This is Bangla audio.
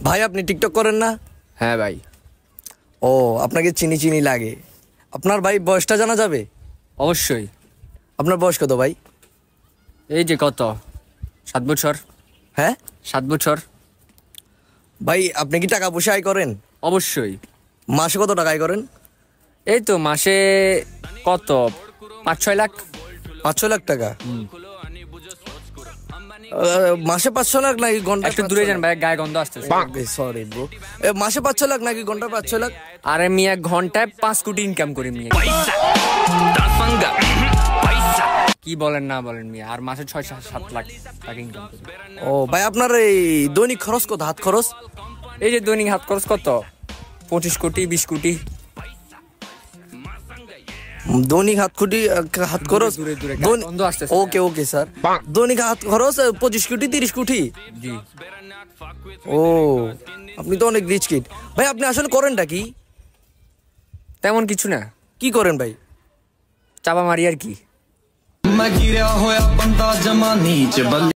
ভাই আপনি টিকটক করেন না? হ্যাঁ ভাই। ও, আপনাকে চিনি চিনি লাগে। আপনার ভাই বয়সটা জানা যাবে? অবশ্যই। আপনার বয়স কত ভাই? এই যে কত, 7 বছর। হ্যাঁ 7 বছর। ভাই আপনি কি টাকা পয়সা আয় করেন? অবশ্যই। মাসে কত টাকা আয় করেন? এই তো মাসে কত 5-6 লাখ। 5-6 লাখ টাকা? মাসে 5-6 লাখ নাকি ঘন্টা? একটু দূরে যান ভাই, গায়ে গন্ধ আসতেছে। Sorry bro. মাসে 5-6 লাখ নাকি ঘন্টা 5-6 লাখ? আরে মিয়া ঘন্টায় 5 কোটি ইনকাম করি মিয়া। কি বলেন না বলেন মিয়া, আর মাসে 6-7 লাখ টাকা ইনকাম করি। ও ভাই আপনার এই দৈনিক খরচ কত, হাত খরচ? এই যে দৈনিক হাত খরচ কত 25 কোটি 20 কোটি। দৈনিক হাত খরচ? দূরে দূরে গায়ে গন্ধ আসতেছে। ওকে ওকে স্যার, দৈনিক হাত খরচ 25 কোটি 30 কোটি? জি। ও, আপনি তো অনেক রিচ কিড। ভাই আপনি আসলে করেনটা কি? তেমন কিছু না। কি করেন ভাই? চাপা মারি আর কি। मैं गिरा होया बंदा जमा नीच